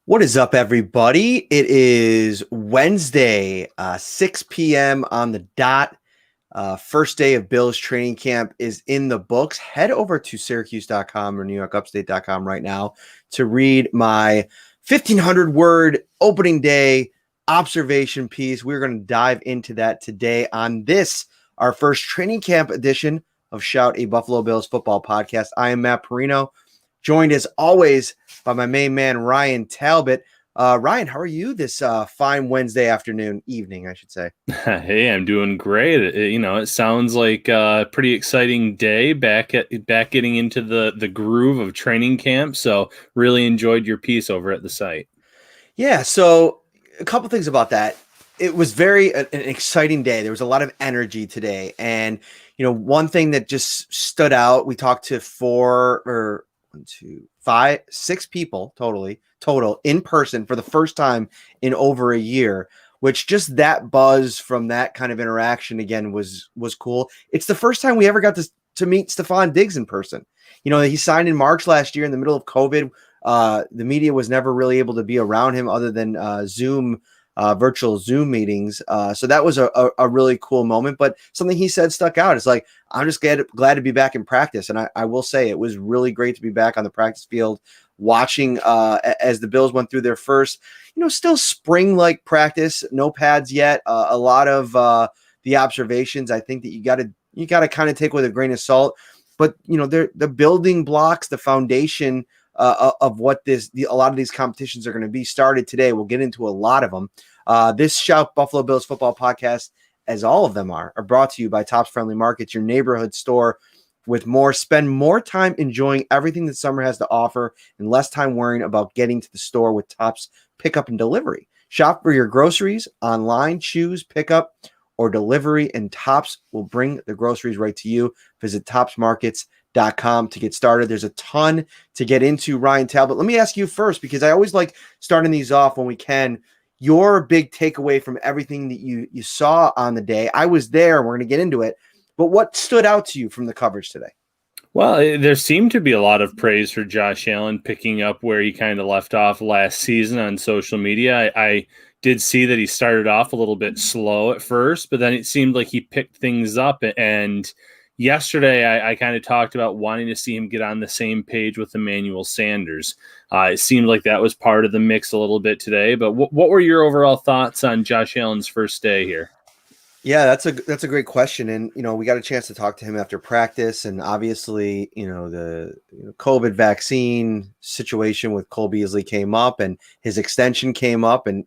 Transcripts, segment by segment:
What is up, everybody? It is Wednesday, 6 p.m. on the dot. First day of Bills training camp is in the books. Head over to Syracuse.com or NewYorkUpstate.com right now to read my 1,500-word opening day observation piece. We're going to dive into that today on this, our first training camp edition of Shout, a Buffalo Bills football podcast. I am Matt Parrino, joined as always by my main man, Ryan Talbot. Ryan, how are you this fine Wednesday evening, I should say? Hey, I'm doing great. It sounds like a pretty exciting day back getting into the groove of training camp. So really enjoyed your piece over at the site. Yeah, so a couple things about that. It was an exciting day. There was a lot of energy today. And, one thing that just stood out, we talked to six people total in person for the first time in over a year, which just that buzz from that kind of interaction again was cool. It's the first time we ever got to meet Stefon Diggs in person. He signed in March last year in the middle of COVID. The media was never really able to be around him other than virtual Zoom meetings. So that was a really cool moment, but something he said stuck out. It's like, I'm just glad to be back in practice. And I will say it was really great to be back on the practice field, watching as the Bills went through their first, still spring-like practice, no pads yet. A lot of the observations, I think that you got to kind of take with a grain of salt, but they're the building blocks, the foundation of what a lot of these competitions are going to be started today. We'll get into a lot of them. This Shout Buffalo Bills football podcast, as all of them are brought to you by Tops Friendly Markets, your neighborhood store with more. Spend more time enjoying everything that summer has to offer and less time worrying about getting to the store with Tops pickup and delivery. Shop for your groceries online, choose pickup or delivery, and Tops will bring the groceries right to you. Visit topsmarkets.com to get started. There's a ton to get into, Ryan Talbot. Let me ask you first, because I always like starting these off when we can. Your big takeaway from everything that you saw on the day. I was there. We're going to get into it. But what stood out to you from the coverage today? Well, there seemed to be a lot of praise for Josh Allen picking up where he kind of left off last season on social media. I did see that he started off a little bit slow at first, but then it seemed like he picked things up. And yesterday, I kind of talked about wanting to see him get on the same page with Emmanuel Sanders. It seemed like that was part of the mix a little bit today. But what were your overall thoughts on Josh Allen's first day here? Yeah, that's a great question. And, we got a chance to talk to him after practice, and obviously, the COVID vaccine situation with Cole Beasley came up and his extension came up, and,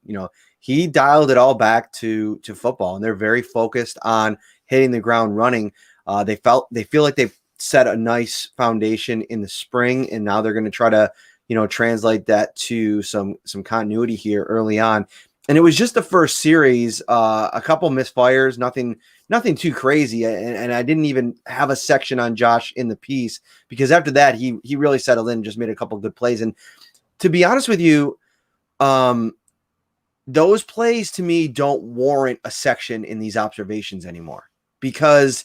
he dialed it all back to football, and they're very focused on hitting the ground running. They feel like they've set a nice foundation in the spring, and now they're going to try to, translate that to some continuity here early on. And it was just the first series, a couple misfires, nothing too crazy. And I didn't even have a section on Josh in the piece, because after that, he really settled in and just made a couple good plays. And to be honest with you, those plays to me don't warrant a section in these observations anymore, because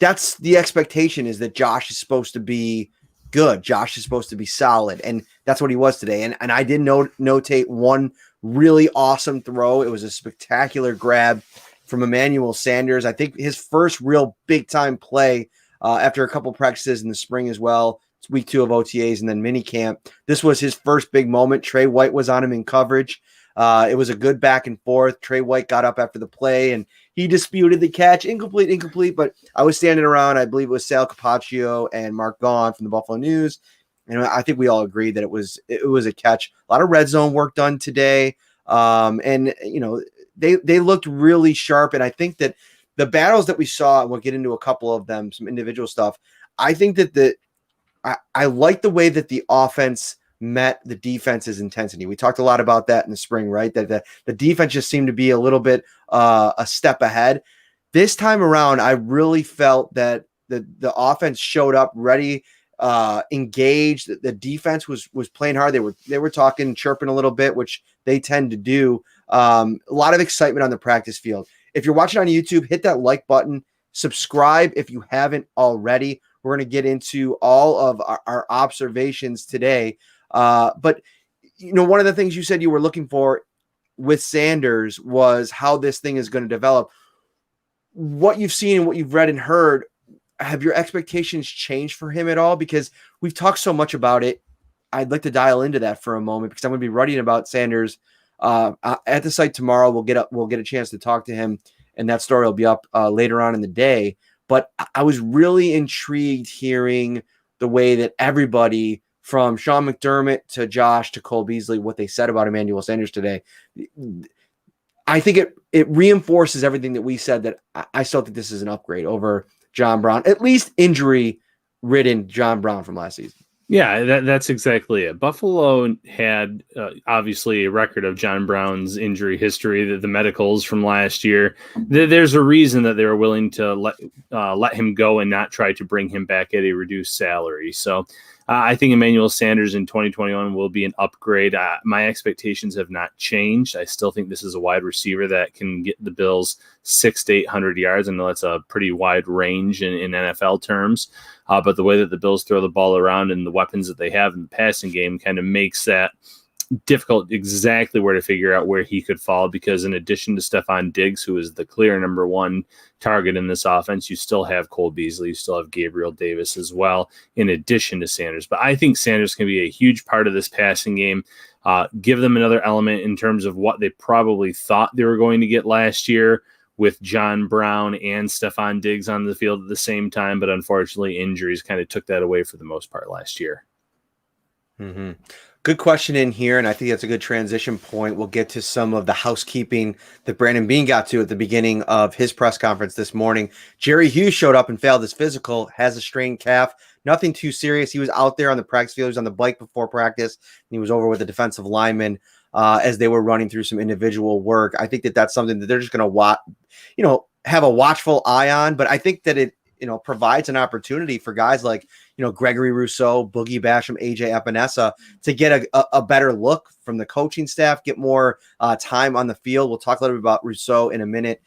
that's the expectation, is that Josh is supposed to be good. Josh is supposed to be solid. And that's what he was today. And I did notate one really awesome throw. It was a spectacular grab from Emmanuel Sanders. I think his first real big time play after a couple practices in the spring as well. It's week 2 of OTAs and then mini camp. This was his first big moment. Trey White was on him in coverage. It was a good back and forth. Trey White got up after the play and he disputed the catch. Incomplete. But I was standing around. I believe it was Sal Capaccio and Mark Gaughan from the Buffalo News. And I think we all agreed that it was a catch. A lot of red zone work done today. And, they looked really sharp. And I think that the battles that we saw, and we'll get into a couple of them, some individual stuff. I think that I like the way that the offense met the defense's intensity. We talked a lot about that in the spring, right? That the defense just seemed to be a little bit a step ahead. This time around, I really felt that the offense showed up ready, engaged. The defense was playing hard. They were talking, chirping a little bit, which they tend to do. A lot of excitement on the practice field. If you're watching on YouTube, hit that like button, subscribe if you haven't already. We're going to get into all of our observations today. But, one of the things you said you were looking for with Sanders was how this thing is going to develop. What you've seen and what you've read and heard, have your expectations changed for him at all? Because we've talked so much about it. I'd like to dial into that for a moment because I'm going to be writing about Sanders at the site tomorrow. We'll get a chance to talk to him, and that story will be up later on in the day. But I was really intrigued hearing the way that everybody from Sean McDermott to Josh to Cole Beasley, what they said about Emmanuel Sanders today. I think it reinforces everything that we said, that I still think this is an upgrade over John Brown, at least injury-ridden John Brown from last season. Yeah, that's exactly it. Buffalo had obviously a record of John Brown's injury history, the medicals from last year. There's a reason that they were willing to let him go and not try to bring him back at a reduced salary. So I think Emmanuel Sanders in 2021 will be an upgrade. My expectations have not changed. I still think this is a wide receiver that can get the Bills 600 to 800 yards. I know that's a pretty wide range in NFL terms. But the way that the Bills throw the ball around and the weapons that they have in the passing game kind of makes that difficult exactly where to figure out where he could fall, because in addition to Stephon Diggs, who is the clear number one target in this offense, you still have Cole Beasley, you still have Gabriel Davis as well, in addition to Sanders. But I think Sanders can be a huge part of this passing game. Give them another element in terms of what they probably thought they were going to get last year with John Brown and Stephon Diggs on the field at the same time. But unfortunately, injuries kind of took that away for the most part last year. Mm-hmm. Good question in here, and I think that's a good transition point. We'll get to some of the housekeeping that Brandon Beane got to at the beginning of his press conference this morning. Jerry Hughes showed up and failed his physical, has a strained calf. Nothing too serious. He was out there on the practice field. He was on the bike before practice, and he was over with the defensive lineman as they were running through some individual work. I think that that's something that they're just going to have a watchful eye on, but I think that it provides an opportunity for guys like, Gregory Rousseau, Boogie Basham, AJ Epinesa to get a better look from the coaching staff, get more time on the field. We'll talk a little bit about Rousseau in a minute.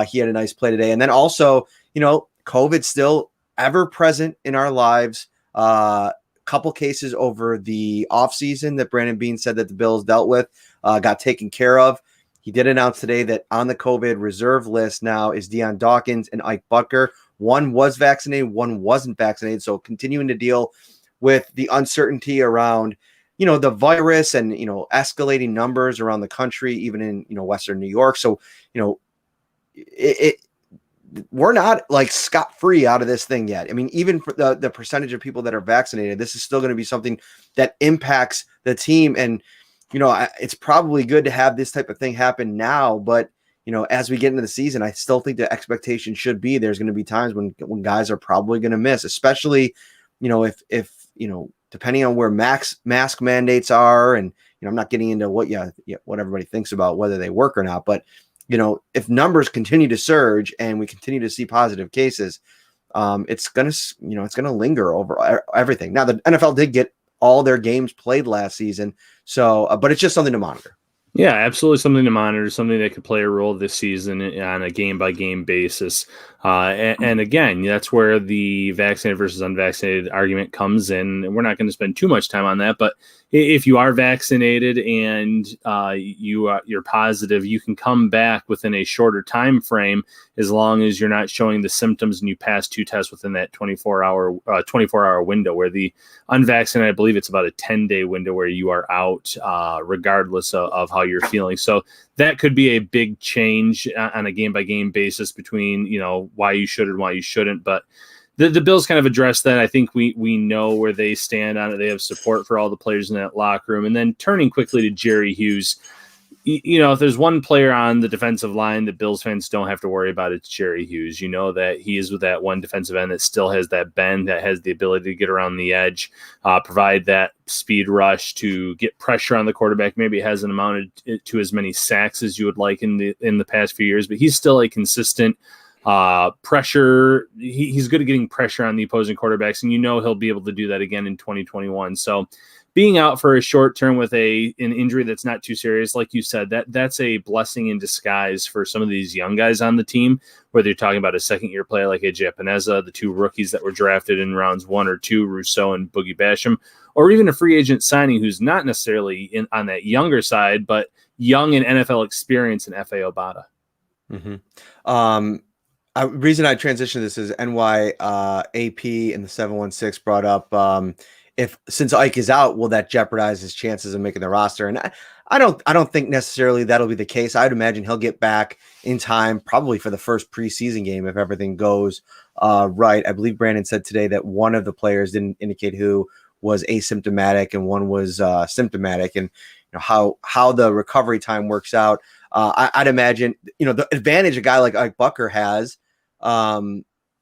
He had a nice play today. And then also, COVID still ever present in our lives. Couple cases over the offseason that Brandon Beane said that the Bills dealt with, got taken care of. He did announce today that on the COVID reserve list now is Deion Dawkins and Ike Butker. One was vaccinated, one wasn't vaccinated. So continuing to deal with the uncertainty around, the virus and, escalating numbers around the country, even in, Western New York. So, we're not like scot-free out of this thing yet. I mean, even for the percentage of people that are vaccinated, this is still going to be something that impacts the team. And, it's probably good to have this type of thing happen now, but as we get into the season, I still think the expectation should be there's going to be times when guys are probably going to miss, especially, if depending on where mask mandates are. And, I'm not getting into what everybody thinks about whether they work or not, but, if numbers continue to surge and we continue to see positive cases, it's going to linger over everything. Now, the NFL did get all their games played last season. So, but it's just something to monitor. Yeah, absolutely something to monitor, something that could play a role this season on a game-by-game basis. And again, that's where the vaccinated versus unvaccinated argument comes in. And we're not going to spend too much time on that, but if you are vaccinated and you're positive, you can come back within a shorter time frame as long as you're not showing the symptoms and you pass two tests within that 24-hour window, where the unvaccinated, I believe it's about a 10-day window where you are out regardless of how you're feeling. So that could be a big change on a game-by-game basis between, why you should and why you shouldn't. But the Bills kind of address that. I think we know where they stand on it. They have support for all the players in that locker room. And then turning quickly to Jerry Hughes, if there's one player on the defensive line that Bills fans don't have to worry about, it's Jerry Hughes. That he is with that one defensive end that still has that bend, that has the ability to get around the edge, provide that speed rush to get pressure on the quarterback. Maybe it hasn't amounted to as many sacks as you would like in the past few years, but he's still a consistent pressure. He's good at getting pressure on the opposing quarterbacks, and he'll be able to do that again in 2021. So being out for a short term with an injury that's not too serious, like you said, that's a blessing in disguise for some of these young guys on the team, whether you're talking about a second-year player like AJ Epineza, the 2 rookies that were drafted in rounds 1 or 2, Rousseau and Boogie Basham, or even a free agent signing who's not necessarily on that younger side, but young in NFL experience in F.A. Obata. Reason I transitioned this is NY AP in the 716 brought up if since Ike is out, will that jeopardize his chances of making the roster? And I don't think necessarily that'll be the case. I'd imagine he'll get back in time, probably for the first preseason game if everything goes right. I believe Brandon said today that one of the players didn't indicate who was asymptomatic and one was symptomatic, and how the recovery time works out. I'd imagine, the advantage a guy like Ike Bucker has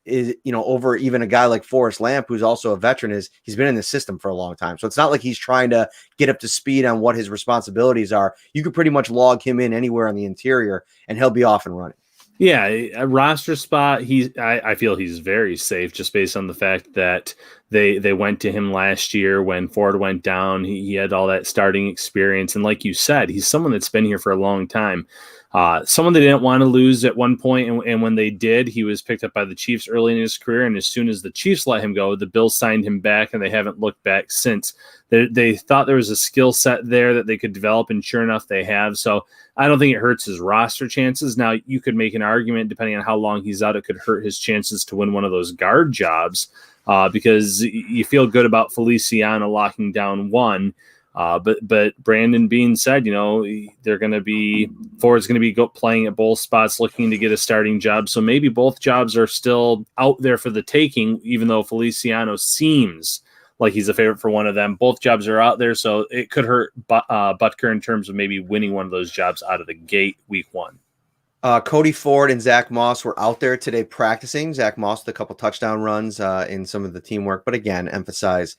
is, over even a guy like Forrest Lamp, who's also a veteran, is he's been in the system for a long time. So it's not like he's trying to get up to speed on what his responsibilities are. You could pretty much log him in anywhere on the interior and he'll be off and running. Yeah, a roster spot. I feel he's very safe just based on the fact that they went to him last year when Ford went down. He had all that starting experience, and like you said, he's someone that's been here for a long time. Someone they didn't want to lose at one point, and when they did, he was picked up by the Chiefs early in his career, and as soon as the Chiefs let him go, the Bills signed him back, and they haven't looked back since. They thought there was a skill set there that they could develop, and sure enough, they have. So I don't think it hurts his roster chances. Now, you could make an argument, depending on how long he's out, it could hurt his chances to win one of those guard jobs because you feel good about Feliciano locking down one. But Brandon Beane said, they're going to be Ford's going to be playing at both spots, looking to get a starting job. So maybe both jobs are still out there for the taking, even though Feliciano seems like he's a favorite for one of them. Both jobs are out there, so it could hurt Butker in terms of maybe winning one of those jobs out of the gate week 1. Cody Ford and Zach Moss were out there today practicing. Zach Moss with a couple touchdown runs in some of the teamwork, but again, emphasize,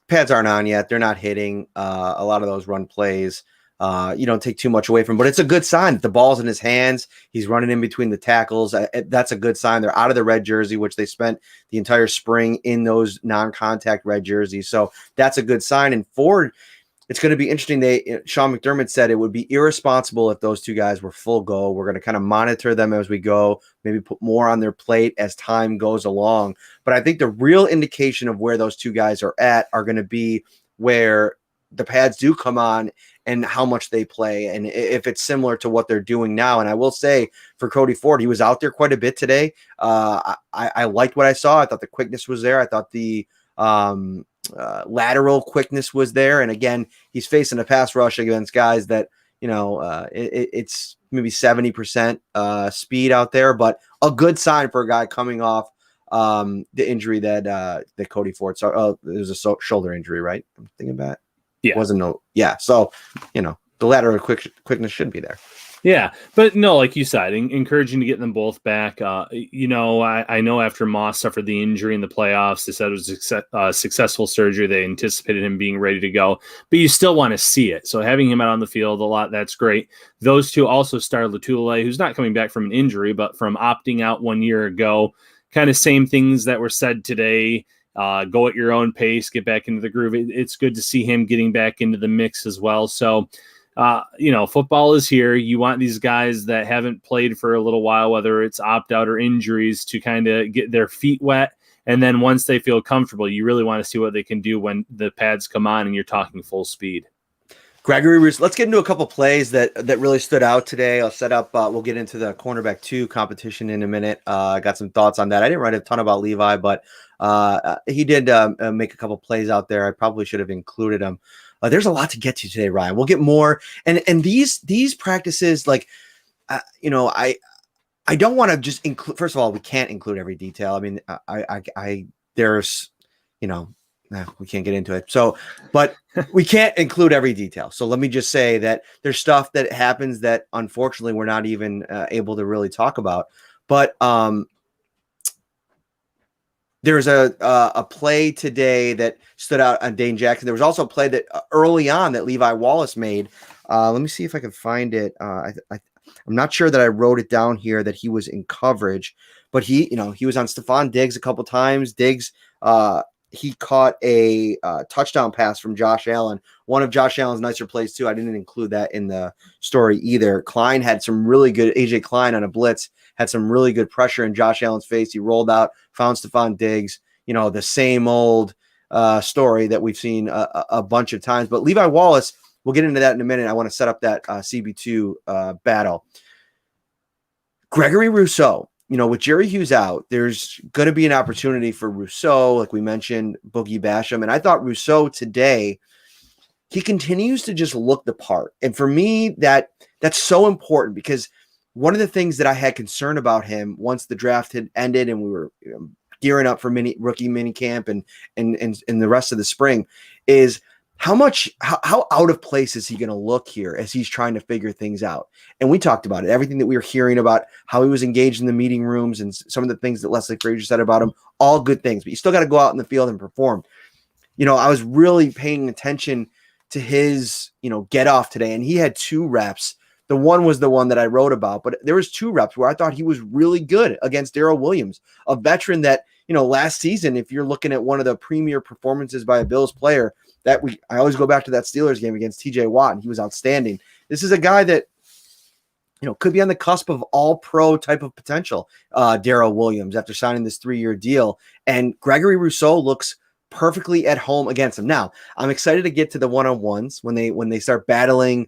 pads aren't on yet. They're not hitting a lot of those run plays. You don't take too much away from him, but it's a good sign that the ball's in his hands. He's running in between the tackles. That's a good sign. They're out of the red jersey, which they spent the entire spring in those non-contact red jerseys. So that's a good sign. And Ford, it's going to be interesting. Sean McDermott said it would be irresponsible if those two guys were full go. We're going to kind of monitor them as we go, maybe put more on their plate as time goes along. But I think the real indication of where those two guys are at are going to be where the pads do come on and how much they play, and if it's similar to what they're doing now. And I will say for Cody Ford, he was out there quite a bit today. I liked what I saw. I thought the quickness was there. I thought the lateral quickness was there. And again, he's facing a pass rush against guys that, it's maybe 70% speed out there, but a good sign for a guy coming off the injury that Cody Ford saw. It was a shoulder injury, right? I'm thinking about it. Yeah. So, the lateral quickness should be there. Yeah, but no, like you said, encouraging to get them both back. I know after Moss suffered the injury in the playoffs, they said it was a successful surgery. They anticipated him being ready to go, but you still want to see it. So having him out on the field a lot, that's great. Those two also started Latulele, who's not coming back from an injury, but from opting out 1 year ago. Kind of same things that were said today. Go at your own pace, get back into the groove. It's good to see him getting back into the mix as well. So, football is here. You want these guys that haven't played for a little while, whether it's opt-out or injuries, to kind of get their feet wet. And then once they feel comfortable, you really want to see what they can do when the pads come on and you're talking full speed. Gregory Roos, let's get into a couple plays that really stood out today. I'll set up, we'll get into the cornerback 2 competition in a minute. I got some thoughts on that. I didn't write a ton about Levi, but he did make a couple plays out there. I probably should have included him. There's a lot to get to today, Ryan. We'll get more. And these practices, like, I don't want to just include, first of all, we can't include every detail. I mean, there's, we can't get into it. So, but we can't include every detail. So let me just say that there's stuff that happens that unfortunately we're not even able to really talk about. But there's a play today that stood out on Dane Jackson. There was also a play that early on that Levi Wallace made. Let me see if I can find it. I'm not sure that I wrote it down here that he was in coverage, but he was on Stephon Diggs a couple times. Diggs he caught a touchdown pass from Josh Allen. One of Josh Allen's nicer plays too. I didn't include that in the story either. Klein had some really good, AJ Klein on a blitz, had some really good pressure in Josh Allen's face. He rolled out, found Stephon Diggs, the same old story that we've seen a bunch of times. But Levi Wallace, we'll get into that in a minute. I want to set up that CB2 battle. Gregory Rousseau. With Jerry Hughes out, there's going to be an opportunity for Rousseau, like we mentioned, Boogie Basham. And I thought Rousseau today, he continues to just look the part. And for me, that's so important, because one of the things that I had concern about him once the draft had ended and we were gearing up for rookie mini camp and the rest of the spring is how out of place is he going to look here as he's trying to figure things out? And we talked about it, everything that we were hearing about how he was engaged in the meeting rooms and some of the things that Leslie Frazier said about him, all good things, but you still got to go out in the field and perform. I was really paying attention to his, get off today, and he had 2 reps. The one was the one that I wrote about, but there was 2 reps where I thought he was really good against Daryl Williams, a veteran that, last season, if you're looking at one of the premier performances by a Bills player, I always go back to that Steelers game against TJ Watt, and he was outstanding. This is a guy that, could be on the cusp of all pro type of potential. Daryl Williams, after signing this 3-year deal, and Gregory Rousseau looks perfectly at home against him. Now, I'm excited to get to the one-on-ones when they start battling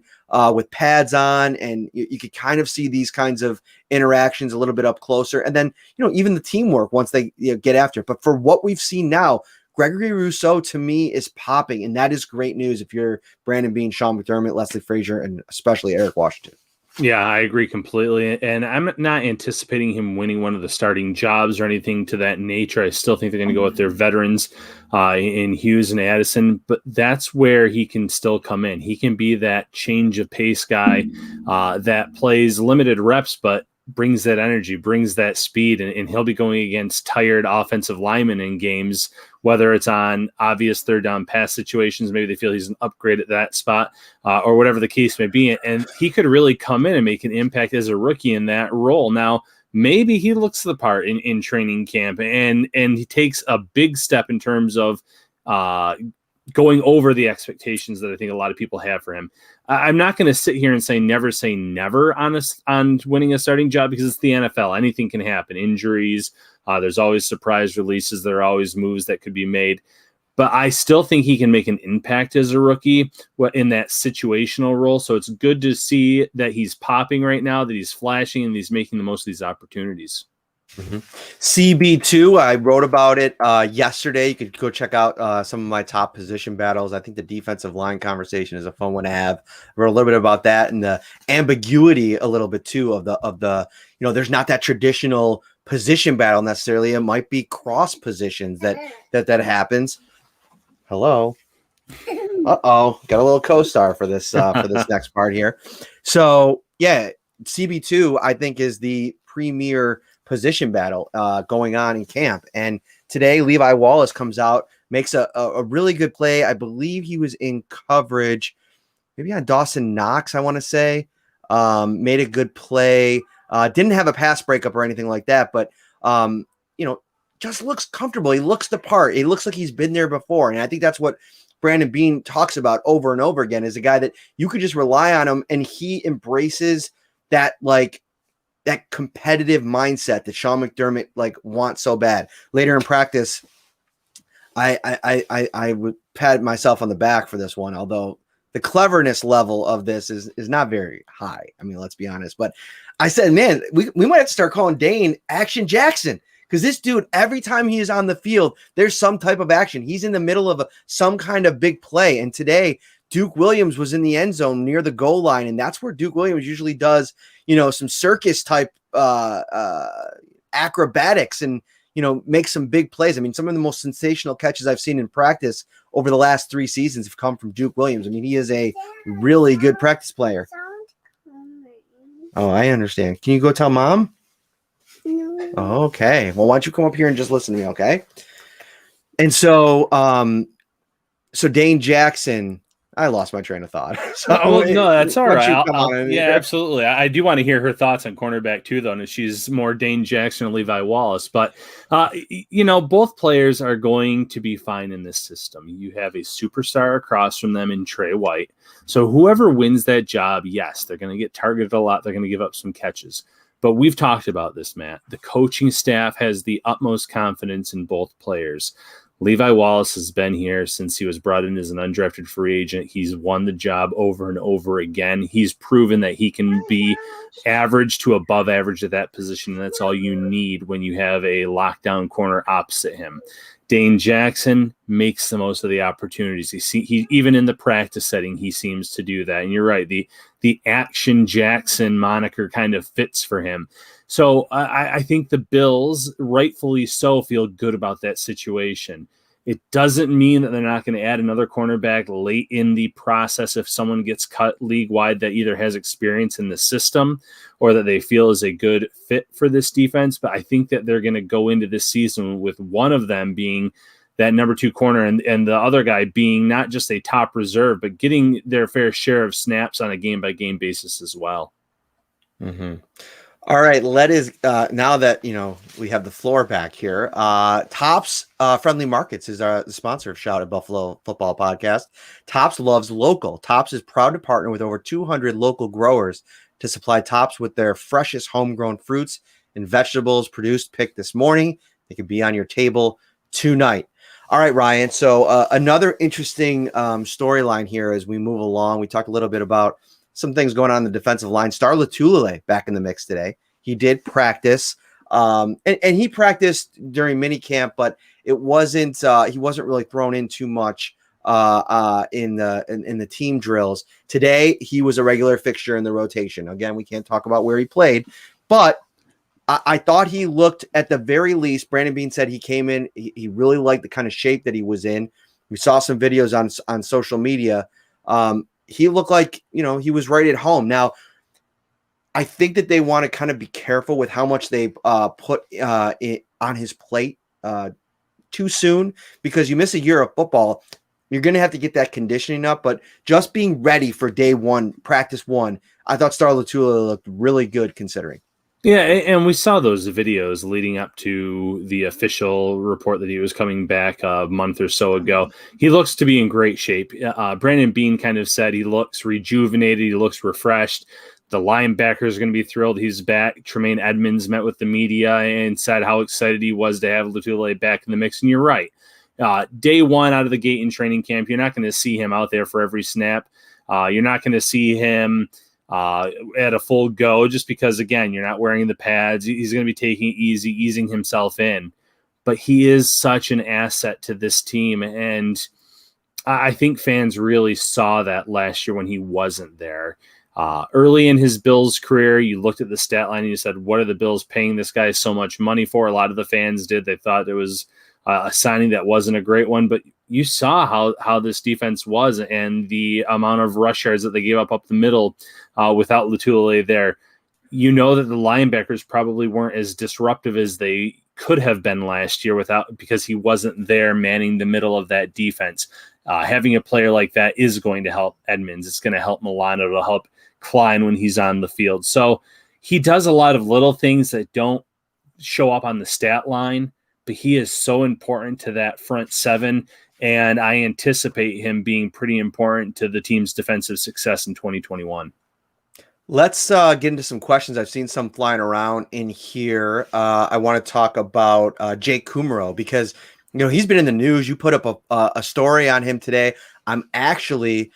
with pads on, and you could kind of see these kinds of interactions a little bit up closer. And then, even the teamwork once they get after it. But for what we've seen now, Gregory Rousseau to me is popping, and that is great news if you're Brandon Beane, Sean McDermott, Leslie Frazier, and especially Eric Washington. Yeah, I agree completely. And I'm not anticipating him winning one of the starting jobs or anything to that nature. I still think they're going to go with their veterans in Hughes and Addison, but that's where he can still come in. He can be that change of pace guy that plays limited reps, but brings that energy, brings that speed, and he'll be going against tired offensive linemen in games, whether it's on obvious third down pass situations, maybe they feel he's an upgrade at that spot, or whatever the case may be. And he could really come in and make an impact as a rookie in that role. Now, maybe he looks the part in training camp and he takes a big step in terms of going over the expectations that I think a lot of people have for him. I'm not going to sit here and say never on winning a starting job, because it's the NFL. Anything can happen. Injuries. There's always surprise releases. There are always moves that could be made. But I still think he can make an impact as a rookie in that situational role. So it's good to see that he's popping right now, that he's flashing, and he's making the most of these opportunities. Mm-hmm. CB2, I wrote about it yesterday. You could go check out some of my top position battles. I think the defensive line conversation is a fun one to have. I wrote a little bit about that and the ambiguity a little bit too of the there's not that traditional position battle necessarily. It might be cross positions that happens. Hello. Uh-oh, got a little co-star for this next part here. So yeah, CB2 I think is the premier position battle going on in camp. And today Levi Wallace comes out, makes a really good play. I believe he was in coverage, maybe on Dawson Knox, I want to say. Made a good play. Didn't have a pass breakup or anything like that, but just looks comfortable. He looks the part. He looks like he's been there before. And I think that's what Brandon Beane talks about over and over again, is a guy that you could just rely on him, and he embraces that that competitive mindset that Sean McDermott wants so bad. Later in practice, I would pat myself on the back for this one, although the cleverness level of this is not very high. I mean, let's be honest. But I said, man, we might have to start calling Dane Action Jackson, because this dude, every time he is on the field, there's some type of action. He's in the middle of some kind of big play. And today, Duke Williams was in the end zone near the goal line, and that's where Duke Williams usually does, some circus type acrobatics and, make some big plays. I mean, some of the most sensational catches I've seen in practice over the last 3 seasons have come from Duke Williams. I mean, he is a really good practice player. Oh, I understand. Can you go tell mom? No. Oh, okay. Well, why don't you come up here and just listen to me, okay? And so, so Dane Jackson I lost my train of thought. So Well, no, that's all why don't right. you come on in Yeah, here? absolutely. I do want to hear her thoughts on cornerback too, though, and she's more Dane Jackson and Levi Wallace. But both players are going to be fine in this system. You have a superstar across from them in Trey White. So whoever wins that job, yes, they're going to get targeted a lot. They're going to give up some catches. But we've talked about this, Matt. The coaching staff has the utmost confidence in both players. Levi Wallace has been here since he was brought in as an undrafted free agent. He's won the job over and over again. He's proven that he can be average to above average at that position. And that's all you need when you have a lockdown corner opposite him. Dane Jackson makes the most of the opportunities. He even in the practice setting, he seems to do that. And you're right, the Action Jackson moniker kind of fits for him. So I think the Bills, rightfully so, feel good about that situation. It doesn't mean that they're not going to add another cornerback late in the process if someone gets cut league-wide that either has experience in the system or that they feel is a good fit for this defense. But I think that they're going to go into this season with one of them being that number 2 corner and the other guy being not just a top reserve, but getting their fair share of snaps on a game-by-game basis as well. Mm-hmm. All right, now that we have the floor back here. Tops Friendly Markets is the sponsor of Shout at Buffalo Football Podcast. Tops loves local. Tops is proud to partner with over 200 local growers to supply Tops with their freshest homegrown fruits and vegetables picked this morning. They could be on your table tonight. All right, Ryan. So another interesting storyline here as we move along. We talked a little bit about some things going on in the defensive line. Star Lotulelei back in the mix today. He did practice, and he practiced during minicamp, but it wasn't. He wasn't really thrown in too much in the team drills. Today, he was a regular fixture in the rotation. Again, we can't talk about where he played, but I thought he looked, at the very least. Brandon Beane said he came in. He really liked the kind of shape that he was in. We saw some videos on social media. He looked like, he was right at home. Now, I think that they want to kind of be careful with how much they put on his plate too soon, because you miss a year of football. You're going to have to get that conditioning up, but just being ready for day one, practice one, I thought Star Lotulelei looked really good considering. Yeah, and we saw those videos leading up to the official report that he was coming back a month or so ago. He looks to be in great shape. Brandon Beane kind of said he looks rejuvenated. He looks refreshed. The linebacker is going to be thrilled he's back. Tremaine Edmonds met with the media and said how excited he was to have Lotulelei back in the mix. And you're right. Day one out of the gate in training camp, you're not going to see him out there for every snap. You're not going to see him at a full go, just because, again, you're not wearing the pads. He's going to be taking it easy, easing himself in. But he is such an asset to this team. And I think fans really saw that last year when he wasn't there. Early in his Bills career, you looked at the stat line and you said, what are the Bills paying this guy so much money for? A lot of the fans did. They thought it was a signing that wasn't a great one, but you saw how this defense was and the amount of rush yards that they gave up the middle without Lotulelei there. You know that the linebackers probably weren't as disruptive as they could have been last year because he wasn't there manning the middle of that defense. Having a player like that is going to help Edmonds. It's going to help Milano. It'll help Klein when he's on the field. So he does a lot of little things that don't show up on the stat line, but he is so important to that front seven, and I anticipate him being pretty important to the team's defensive success in 2021. Let's get into some questions. I've seen some flying around in here. I want to talk about Jake Kumaro because, he's been in the news. You put up a story on him today. I'm actually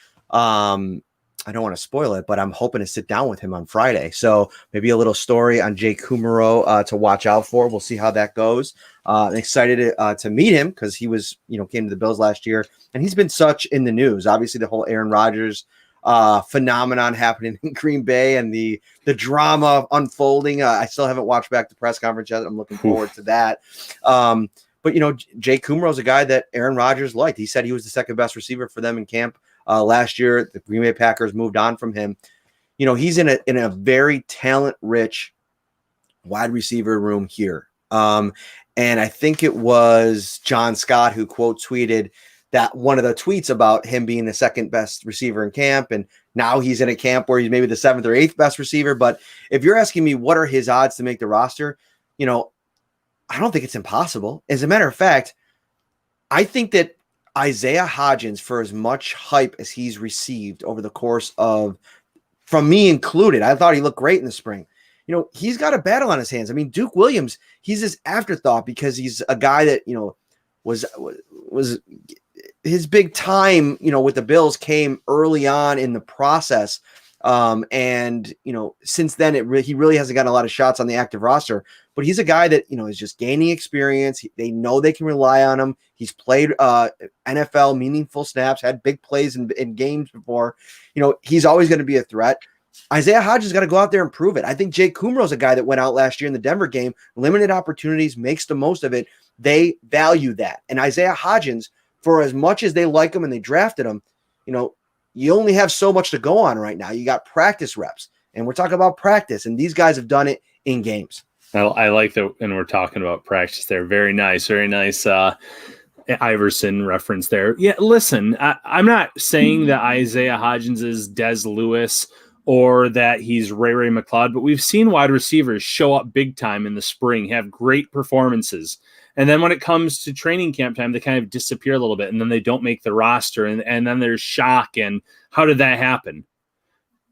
I don't want to spoil it, but I'm hoping to sit down with him on Friday. So maybe a little story on Jake Kumaro to watch out for. We'll see how that goes. I'm excited to meet him because he was, came to the Bills last year, and he's been such in the news. Obviously, the whole Aaron Rodgers phenomenon happening in Green Bay and the drama unfolding. I still haven't watched back the press conference yet. I'm looking forward to that. But Jake Kumaro is a guy that Aaron Rodgers liked. He said he was the second best receiver for them in camp. Last year, the Green Bay Packers moved on from him. He's in a very talent-rich wide receiver room here. And I think it was John Scott who quote tweeted that one of the tweets about him being the second best receiver in camp, and now he's in a camp where he's maybe the 7th or 8th best receiver. But if you're asking me what are his odds to make the roster, I don't think it's impossible. As a matter of fact, I think that Isaiah Hodgins, for as much hype as he's received over the course of, from me included, I thought he looked great in the spring. He's got a battle on his hands. I mean, Duke Williams, he's his afterthought because he's a guy that, was his big time, with the Bills came early on in the process. And since then he really hasn't gotten a lot of shots on the active roster, but he's a guy that, is just gaining experience. They know they can rely on him. He's played NFL meaningful snaps, had big plays in games before. He's always going to be a threat. Isaiah Hodgins got to go out there and prove it. I think Jake Kumaro is a guy that went out last year in the Denver game, limited opportunities, makes the most of it. They value that. And Isaiah Hodgins, for as much as they like him and they drafted him, you only have so much to go on right now. You got practice reps, and we're talking about practice, and these guys have done it in games. I like that, and we're talking about practice there. Very nice, very nice. Iverson reference there. Yeah, listen, I'm not saying that Isaiah Hodgins is Des Lewis or that he's Ray McLeod, but we've seen wide receivers show up big time in the spring, have great performances. And then when it comes to training camp time, they kind of disappear a little bit, and then they don't make the roster, and then there's shock. And how did that happen?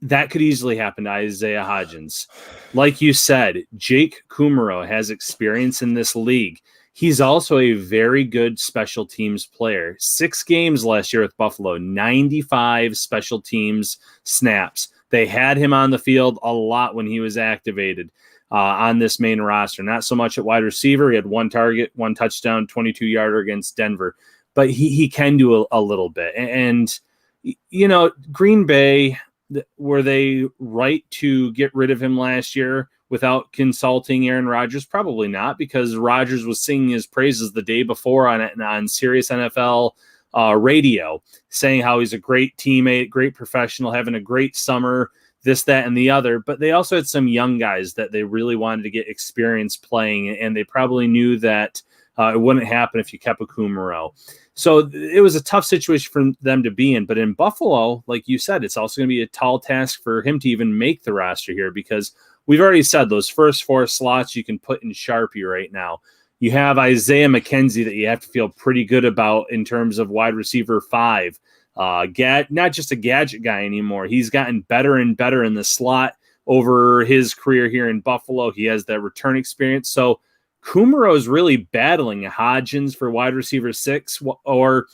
That could easily happen to Isaiah Hodgins. Like you said, Jake Kumaro has experience in this league. He's also a very good special teams player. 6 games last year with Buffalo, 95 special teams snaps. They had him on the field a lot when he was activated on this main roster. Not so much at wide receiver. He had 1 target, 1 touchdown, 22-yarder against Denver. But he can do a little bit. And, Green Bay, were they right to get rid of him last year without consulting Aaron Rodgers? Probably not, because Rodgers was singing his praises the day before on Sirius NFL radio, saying how he's a great teammate, great professional, having a great summer, this, that, and the other. But they also had some young guys that they really wanted to get experience playing, and they probably knew that it wouldn't happen if you kept a Kumaro. So it was a tough situation for them to be in. But in Buffalo, like you said, it's also going to be a tall task for him to even make the roster here, because we've already said those first 4 slots you can put in Sharpie right now. You have Isaiah McKenzie that you have to feel pretty good about in terms of wide receiver 5. Not just a gadget guy anymore. He's gotten better and better in the slot over his career here in Buffalo. He has that return experience. So Kumaro is really battling Hodgins for wide receiver 6, or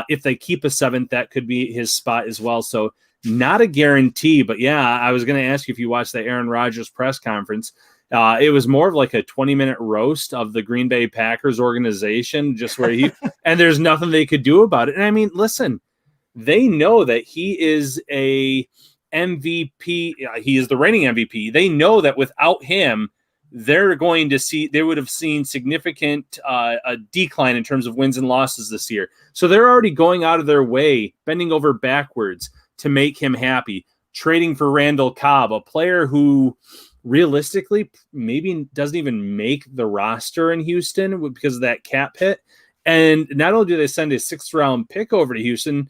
if they keep a 7th, that could be his spot as well. So not a guarantee, but yeah, I was going to ask you if you watched the Aaron Rodgers press conference. It was more of like a 20-minute roast of the Green Bay Packers organization, just where and there's nothing they could do about it. And I mean, listen, they know that he is a MVP. He is the reigning MVP. They know that without him, they would have seen significant a decline in terms of wins and losses this year. So they're already going out of their way, bending over backwards to make him happy, trading for Randall Cobb, a player who realistically maybe doesn't even make the roster in Houston because of that cap hit. And not only do they send a 6th round pick over to Houston,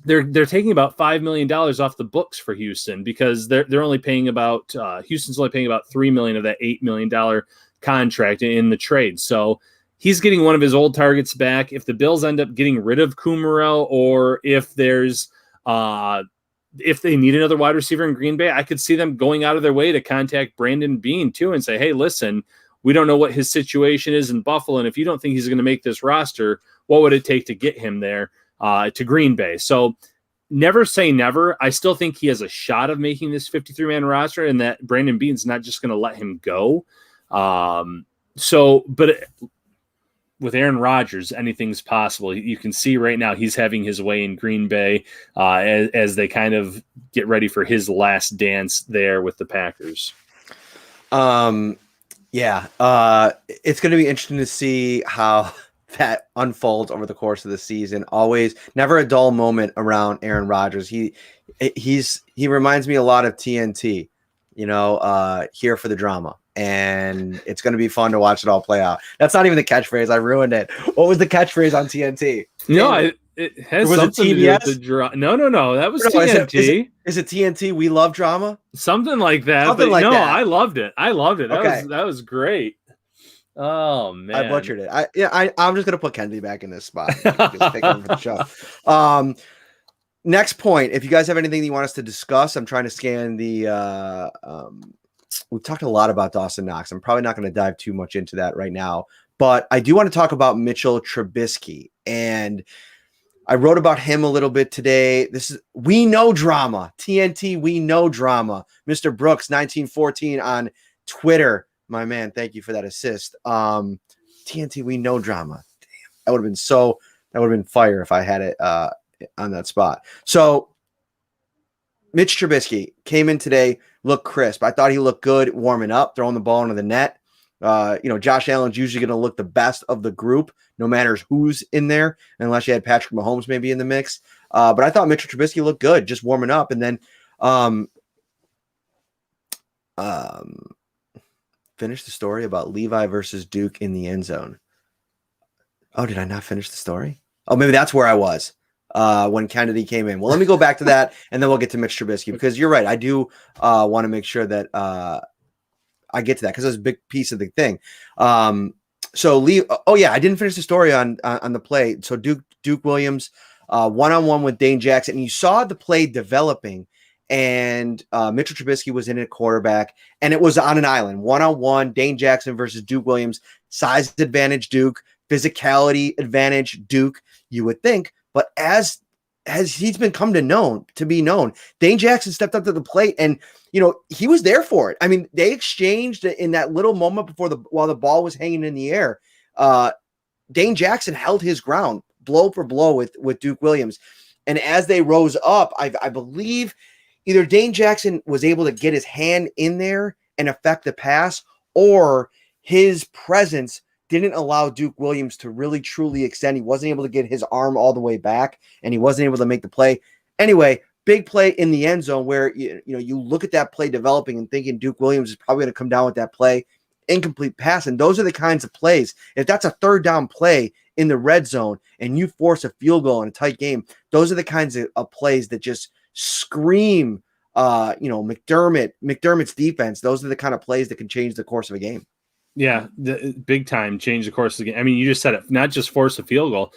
they're taking about $5 million off the books for Houston, because they're only paying about Houston's only paying about $3 million of that $8 million contract in the trade. So he's getting one of his old targets back. If the Bills end up getting rid of Kumaro, or if there's if they need another wide receiver in Green Bay, I could see them going out of their way to contact Brandon Beane too and say, hey, listen, we don't know what his situation is in Buffalo, and if you don't think he's going to make this roster, what would it take to get him there to Green Bay? So never say never. I still think he has a shot of making this 53-man roster, and that Brandon Beane's not just going to let him go. But with Aaron Rodgers, anything's possible. You can see right now he's having his way in Green Bay as they kind of get ready for his last dance there with the Packers. It's going to be interesting to see how that unfolds over the course of the season. Always, never a dull moment around Aaron Rodgers. He reminds me a lot of TNT, here for the drama. and it's going to be fun to watch it all play out. That's not even the catchphrase. I ruined it. What was the catchphrase on TNT? No, it has was something it to do with TBS? the drama. No, that was No, TNT. Is it TNT? We love drama. Something like that. Something but like no, that. I loved it. Okay. That was great. Oh man, I butchered it. I'm just gonna put Kennedy back in this spot. Just take over for the show. Next point. If you guys have anything you want us to discuss, I'm trying to scan the. We've talked a lot about Dawson Knox. I'm probably not going to dive too much into that right now, but I do want to talk about Mitchell Trubisky, and I wrote about him a little bit today. We know drama. TNT, we know drama. Mr. Brooks, 1914 on Twitter. My man, thank you for that assist. TNT, we know drama. Damn, that would have been fire if I had it on that spot. So Mitch Trubisky came in today, looked crisp. I thought he looked good warming up, throwing the ball into the net. Josh Allen's usually going to look the best of the group, no matter who's in there, unless you had Patrick Mahomes maybe in the mix. But I thought Mitchell Trubisky looked good, just warming up. And then finish the story about Levi versus Duke in the end zone. Oh, did I not finish the story? Oh, maybe that's where I was when Kennedy came in. Well, let me go back to that, and then we'll get to Mitch Trubisky, because you're right. I do want to make sure that I get to that, because it's a big piece of the thing. I didn't finish the story on the play. So Duke Williams, one-on-one with Dane Jackson, and you saw the play developing, and Mitchell Trubisky was in at quarterback, and it was on an island, one-on-one, Dane Jackson versus Duke Williams, size advantage Duke, physicality advantage Duke, you would think, but as he's been to be known, Dane Jackson stepped up to the plate, and he was there for it. I mean, they exchanged in that little moment while the ball was hanging in the air. Dane Jackson held his ground, blow for blow with Duke Williams, and as they rose up, I believe either Dane Jackson was able to get his hand in there and affect the pass, or his presence didn't allow Duke Williams to really truly extend. He wasn't able to get his arm all the way back, and he wasn't able to make the play. Anyway, big play in the end zone where you look at that play developing and thinking Duke Williams is probably going to come down with that play, incomplete pass. And those are the kinds of plays. If that's a third down play in the red zone and you force a field goal in a tight game, those are the kinds of plays that just scream, McDermott's defense. Those are the kind of plays that can change the course of a game. Yeah, big time change the course of the game. I mean, you just said it, not just force a field goal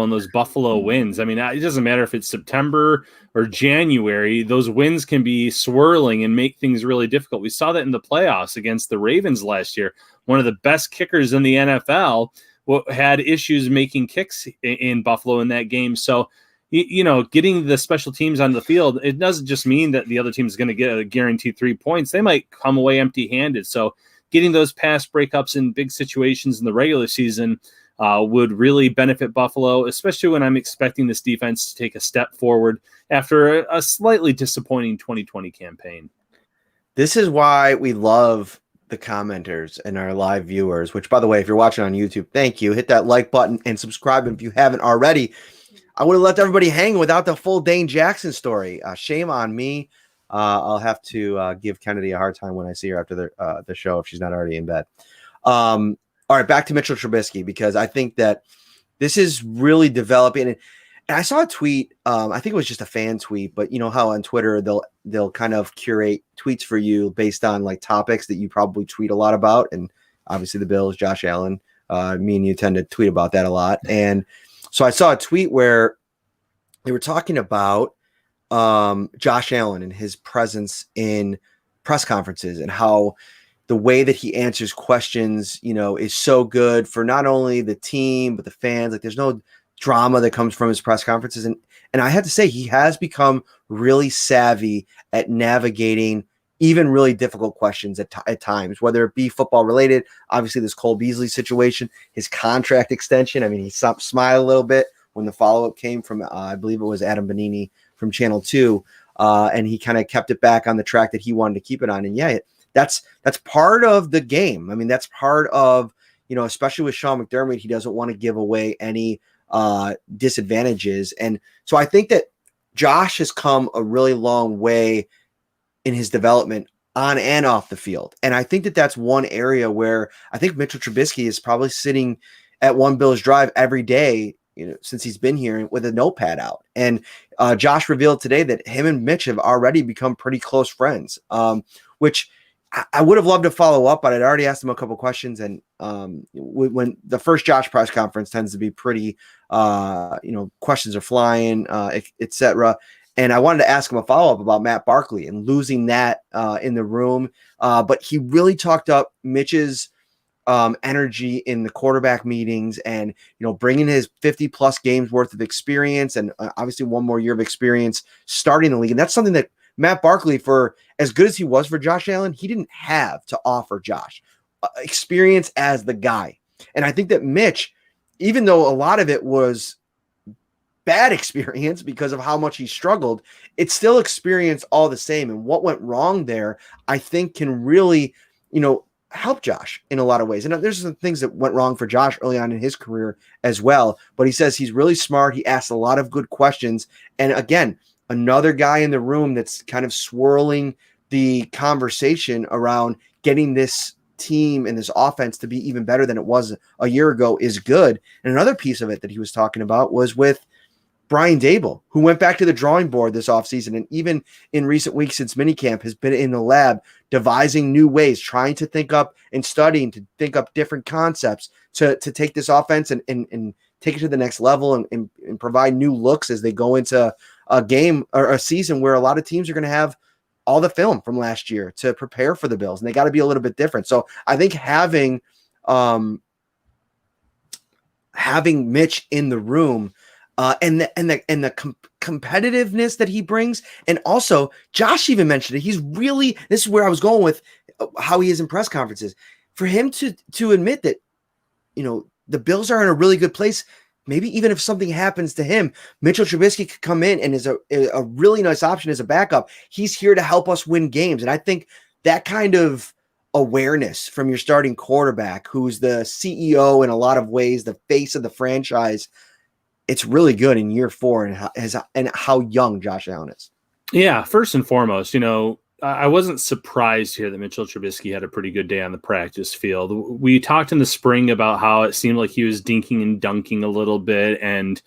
in those Buffalo wins. I mean, it doesn't matter if it's September or January, those wins can be swirling and make things really difficult. We saw that in the playoffs against the Ravens last year. One of the best kickers in the NFL had issues making kicks in Buffalo in that game. So, getting the special teams on the field, it doesn't just mean that the other team is going to get a guaranteed 3 points. They might come away empty-handed. So, getting those pass breakups in big situations in the regular season would really benefit Buffalo, especially when I'm expecting this defense to take a step forward after a slightly disappointing 2020 campaign. This is why we love the commenters and our live viewers, which, by the way, if you're watching on YouTube, thank you. Hit that like button and subscribe if you haven't already. I would have left everybody hanging without the full Dane Jackson story. Shame on me. I'll have to give Kennedy a hard time when I see her after the show if she's not already in bed. All right, back to Mitchell Trubisky, because I think that this is really developing. And I saw a tweet. I think it was just a fan tweet, but you know how on Twitter they'll kind of curate tweets for you based on like topics that you probably tweet a lot about. And obviously the Bills, Josh Allen, me and you tend to tweet about that a lot. And so I saw a tweet where they were talking about Josh Allen and his presence in press conferences, and how the way that he answers questions, is so good for not only the team, but the fans. Like, there's no drama that comes from his press conferences. And I had to say, he has become really savvy at navigating even really difficult questions at times, whether it be football related. Obviously this Cole Beasley situation, his contract extension. I mean, he smiled a little bit when the follow-up came from, I believe it was Adam Bonini from Channel 2, and he kind of kept it back on the track that he wanted to keep it on. And yeah, that's part of the game. I mean, that's part of, especially with Sean McDermott, he doesn't want to give away any disadvantages. And so I think that Josh has come a really long way in his development on and off the field. And I think that that's one area where I think Mitchell Trubisky is probably sitting at One Bills Drive every day, since he's been here with a notepad out. And Josh revealed today that him and Mitch have already become pretty close friends, which I would have loved to follow up, but I'd already asked him a couple questions. And when the first Josh press conference tends to be pretty, questions are flying, et cetera. And I wanted to ask him a follow-up about Matt Barkley and losing that in the room. But he really talked up Mitch's energy in the quarterback meetings and, bringing his 50-plus games worth of experience and obviously one more year of experience starting the league. And that's something that Matt Barkley, for as good as he was for Josh Allen, he didn't have to offer Josh experience as the guy. And I think that Mitch, even though a lot of it was bad experience because of how much he struggled, it's still experience all the same. And what went wrong there, I think, can really, help Josh in a lot of ways. And there's some things that went wrong for Josh early on in his career as well. But he says he's really smart. He asks a lot of good questions. And again, another guy in the room that's kind of swirling the conversation around getting this team and this offense to be even better than it was a year ago is good. And another piece of it that he was talking about was with Brian Daboll, who went back to the drawing board this offseason, and even in recent weeks since minicamp has been in the lab devising new ways, trying to think up and studying to think up different concepts to take this offense and take it to the next level and provide new looks as they go into a game or a season where a lot of teams are going to have all the film from last year to prepare for the Bills, and they got to be a little bit different. So I think having Mitch in the room and the competitiveness that he brings. And also Josh even mentioned it. He's really, this is where I was going with how he is in press conferences, for him to admit that, the Bills are in a really good place. Maybe even if something happens to him, Mitchell Trubisky could come in and is a really nice option as a backup. He's here to help us win games. And I think that kind of awareness from your starting quarterback, who's the CEO in a lot of ways, the face of the franchise, it's really good in year 4 and how young Josh Allen is. Yeah, first and foremost, I wasn't surprised to hear that Mitchell Trubisky had a pretty good day on the practice field. We talked in the spring about how it seemed like he was dinking and dunking a little bit, and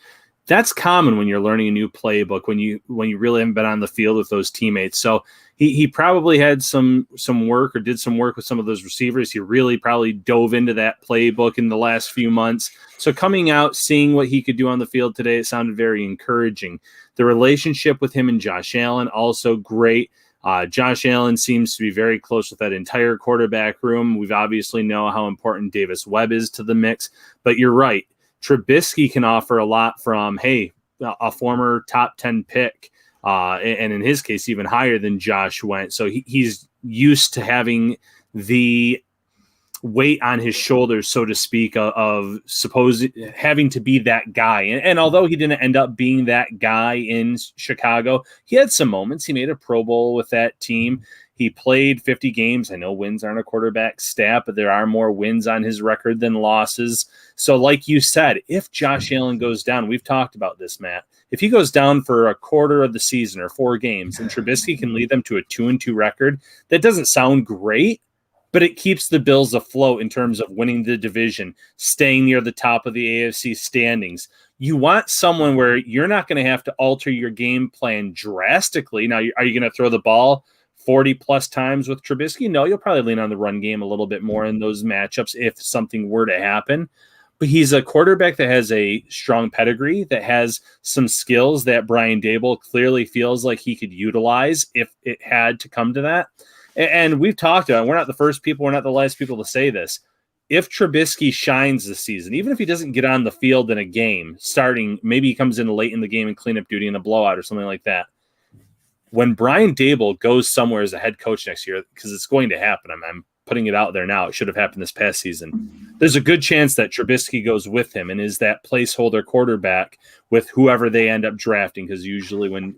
that's common when you're learning a new playbook, when you really haven't been on the field with those teammates. So he probably had some work or did some work with some of those receivers. He really probably dove into that playbook in the last few months. So coming out, seeing what he could do on the field today, it sounded very encouraging. The relationship with him and Josh Allen, also great. Josh Allen seems to be very close with that entire quarterback room. We've obviously know how important Davis Webb is to the mix, but you're right. Trubisky can offer a lot from, a former top 10 pick, and in his case, even higher than Josh went. So he's used to having the weight on his shoulders, so to speak, of having to be that guy. And although he didn't end up being that guy in Chicago, he had some moments. He made a Pro Bowl with that team. He played 50 games. I know wins aren't a quarterback's stat, but there are more wins on his record than losses. So like you said, if Josh Allen goes down, we've talked about this, Matt, if he goes down for a quarter of the season or 4 games and Trubisky can lead them to a 2-2 record, that doesn't sound great, but it keeps the Bills afloat in terms of winning the division, staying near the top of the AFC standings. You want someone where you're not going to have to alter your game plan drastically. Now, are you going to throw the ball 40 plus times with Trubisky? No, you'll probably lean on the run game a little bit more in those matchups if something were to happen. But he's a quarterback that has a strong pedigree, that has some skills that Brian Daboll clearly feels like he could utilize if it had to come to that. And we've talked about it. We're not the first people, we're not the last people to say this. If Trubisky shines this season, even if he doesn't get on the field in a game, starting, maybe he comes in late in the game in cleanup duty in a blowout or something like that. When Brian Daboll goes somewhere as a head coach next year, because it's going to happen, I'm putting it out there now, it should have happened this past season, there's a good chance that Trubisky goes with him and is that placeholder quarterback with whoever they end up drafting, because usually when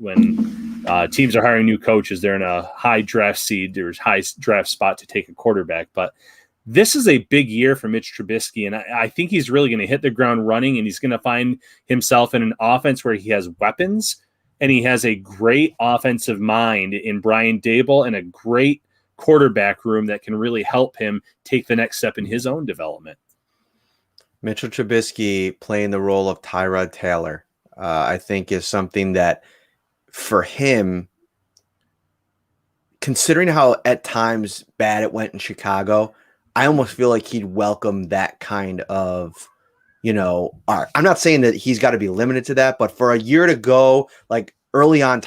teams are hiring new coaches, they're in a high draft seed, there's high draft spot to take a quarterback. But this is a big year for Mitch Trubisky, and I think he's really going to hit the ground running, and he's going to find himself in an offense where he has weapons, and he has a great offensive mind in Brian Daboll and a great quarterback room that can really help him take the next step in his own development. Mitchell Trubisky playing the role of Tyrod Taylor, I think is something that for him, considering how at times bad it went in Chicago, I almost feel like he'd welcome that kind of, art. I'm not saying that he's got to be limited to that, but for a year to go, like early on,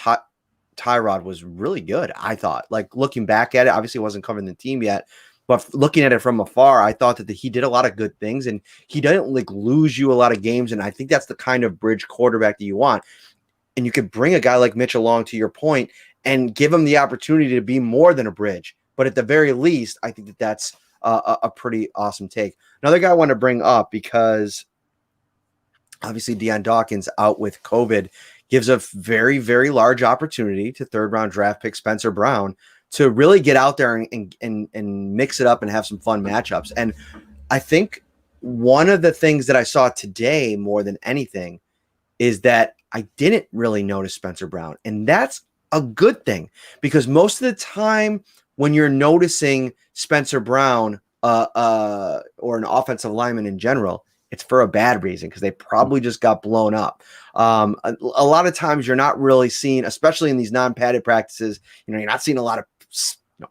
Tyrod was really good, I thought. Like looking back at it, obviously wasn't covering the team yet, but looking at it from afar, I thought that he did a lot of good things, and he didn't like lose you a lot of games. And I think that's the kind of bridge quarterback that you want. And you could bring a guy like Mitch along, to your point, and give him the opportunity to be more than a bridge. But at the very least, I think that that's a pretty awesome take. Another guy I want to bring up, because obviously Deion Dawkins out with COVID, gives a very, very large opportunity to third-round draft pick Spencer Brown to really get out there and mix it up and have some fun matchups. And I think one of the things that I saw today more than anything is that I didn't really notice Spencer Brown. And that's a good thing, because most of the time when you're noticing Spencer Brown or an offensive lineman in general, it's for a bad reason, because they probably just got blown up. A lot of times you're not really seeing, especially in these non-padded practices, you're not seeing a lot of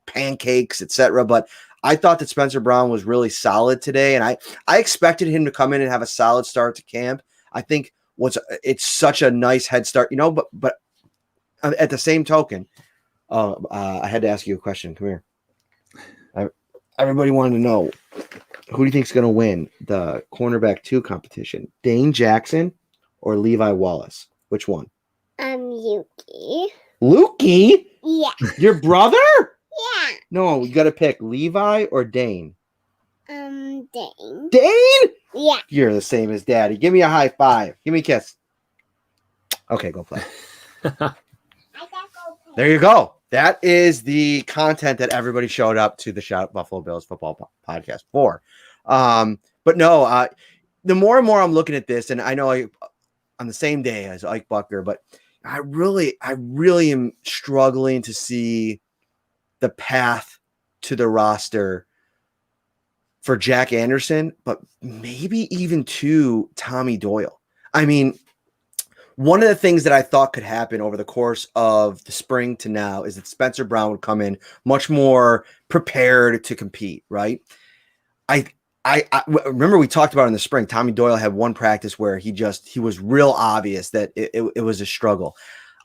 pancakes, etc. But I thought that Spencer Brown was really solid today, and I expected him to come in and have a solid start to camp. I think it's such a nice head start, but at the same token, I had to ask you a question. Come here. Everybody wanted to know, who do you think is going to win the cornerback 2 competition? Dane Jackson or Levi Wallace? Which one? Yuki. Lukey? Yeah. Your brother? Yeah. No, you got to pick Levi or Dane. Dane. Dane? Yeah. You're the same as Daddy. Give me a high five. Give me a kiss. Okay, go play. There you go. That is the content that everybody showed up to the Shout Out Buffalo Bills football podcast for. But no, the more and more I'm looking at this, and I know on the same day as Ike Bucker, but I really am struggling to see the path to the roster for Jack Anderson, but maybe even to Tommy Doyle. I mean, one of the things that I thought could happen over the course of the spring to now is that Spencer Brown would come in much more prepared to compete, right? I remember we talked about in the spring, Tommy Doyle had one practice where he was real obvious that it was a struggle.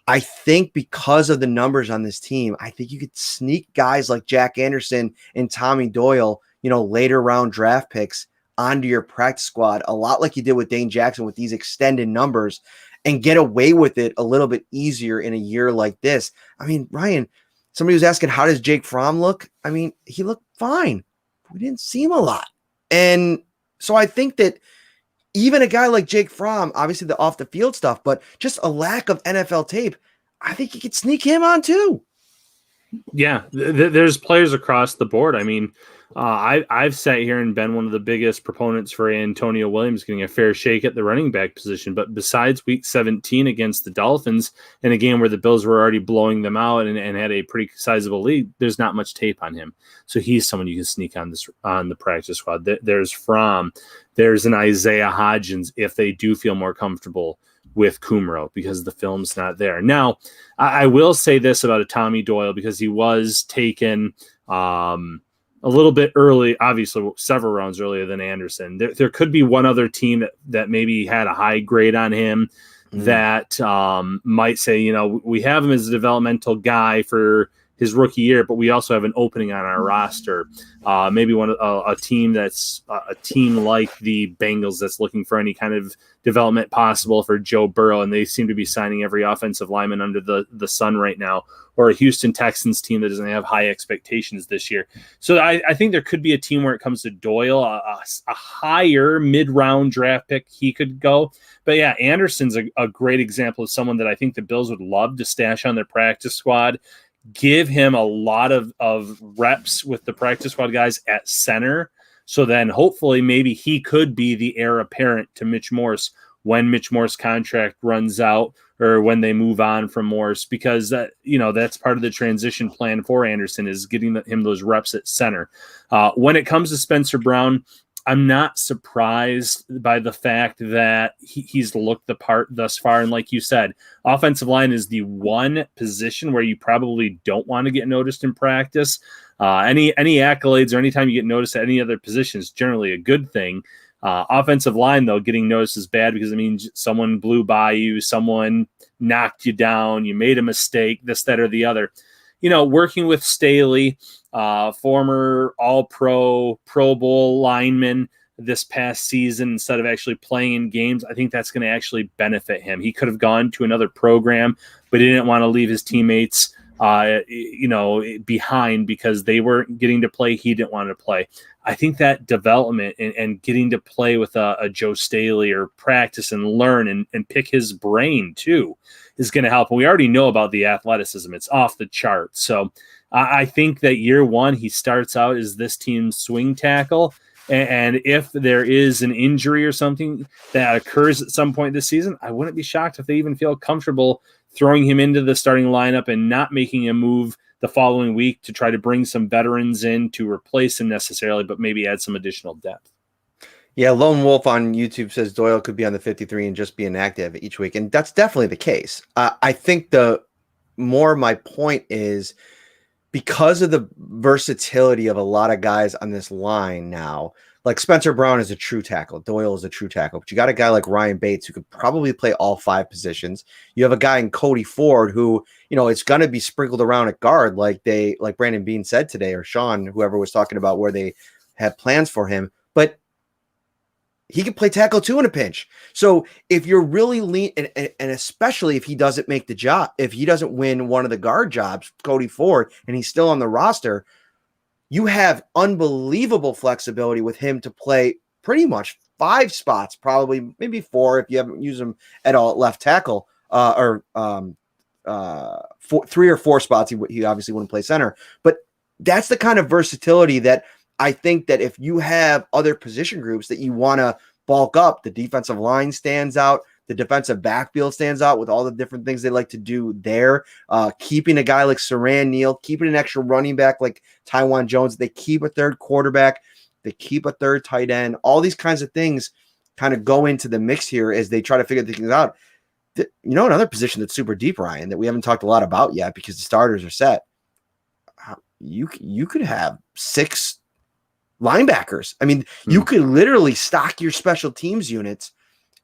I think because of the numbers on this team, I think you could sneak guys like Jack Anderson and Tommy Doyle, later round draft picks onto your practice squad, a lot like you did with Dane Jackson with these extended numbers, and get away with it a little bit easier in a year like this. I mean, Ryan, somebody was asking, how does Jake Fromm look? I mean, he looked fine. We didn't see him a lot. And so I think that even a guy like Jake Fromm, obviously the off the field stuff, but just a lack of NFL tape, I think you could sneak him on too. Yeah, there's players across the board. I mean, I've sat here and been one of the biggest proponents for Antonio Williams getting a fair shake at the running back position. But besides week 17 against the Dolphins, in a game where the Bills were already blowing them out and had a pretty sizable lead, there's not much tape on him. So he's someone you can sneak on the practice squad. There's Fromm. There's an Isaiah Hodgins if they do feel more comfortable with Kumaro, because the film's not there. Now, I will say this about a Tommy Doyle, because he was taken a little bit early, obviously several rounds earlier than Anderson. There could be one other team that maybe had a high grade on him that might say, we have him as a developmental guy for his rookie year, but we also have an opening on our roster. Maybe a team that's a team like the Bengals that's looking for any kind of development possible for Joe Burrow, and they seem to be signing every offensive lineman under the sun right now, or a Houston Texans team that doesn't have high expectations this year. So I think there could be a team where it comes to Doyle, a higher mid-round draft pick he could go. But yeah, Anderson's a great example of someone that I think the Bills would love to stash on their practice squad, give him a lot of reps with the practice squad guys at center. So then hopefully maybe he could be the heir apparent to Mitch Morse when Mitch Morse's contract runs out or when they move on from Morse, because that's part of the transition plan for Anderson, is getting him those reps at center. When it comes to Spencer Brown, I'm not surprised by the fact that he's looked the part thus far. And like you said, offensive line is the one position where you probably don't want to get noticed in practice. Any accolades or anytime you get noticed at any other position is generally a good thing. Offensive line, though, getting noticed is bad because it means someone blew by you, someone knocked you down, you made a mistake, this, that, or the other. Working with Staley, former All-Pro, Pro Bowl lineman this past season, instead of actually playing in games, I think that's going to actually benefit him. He could have gone to another program, but he didn't want to leave his teammates behind because they weren't getting to play. He didn't want to play. I think that development and getting to play with a Joe Staley or practice and learn and pick his brain too is going to help. And we already know about the athleticism. It's off the chart. So I think that year one, he starts out as this team's swing tackle. And if there is an injury or something that occurs at some point this season, I wouldn't be shocked if they even feel comfortable throwing him into the starting lineup and not making a move the following week to try to bring some veterans in to replace him necessarily, but maybe add some additional depth. Yeah, Lone Wolf on YouTube says Doyle could be on the 53 and just be inactive each week, and that's definitely the case. I think the more my point is, because of the versatility of a lot of guys on this line now, like Spencer Brown is a true tackle, Doyle is a true tackle, but you got a guy like Ryan Bates who could probably play all 5 positions. You have a guy in Cody Ford who, it's going to be sprinkled around at guard, like Brandon Bean said today, or Sean, whoever was talking about where they had plans for him, but he could play tackle too in a pinch. So if you're really lean, and especially if he doesn't make the job, if he doesn't win one of the guard jobs, Cody Ford, and he's still on the roster, you have unbelievable flexibility with him to play pretty much 5 spots, probably maybe 4 if you haven't used him at all at left tackle, or 3 or 4 spots. He obviously wouldn't play center, but that's the kind of versatility that I think that if you have other position groups that you want to bulk up, the defensive line stands out. The defensive backfield stands out with all the different things they like to do there. Keeping a guy like Saran Neal, keeping an extra running back like Tywan Jones. They keep a third quarterback. They keep a third tight end. All these kinds of things kind of go into the mix here as they try to figure things out. Another position that's super deep, Ryan, that we haven't talked a lot about yet because the starters are set. You could have 6 linebackers. I mean, you could literally stock your special teams units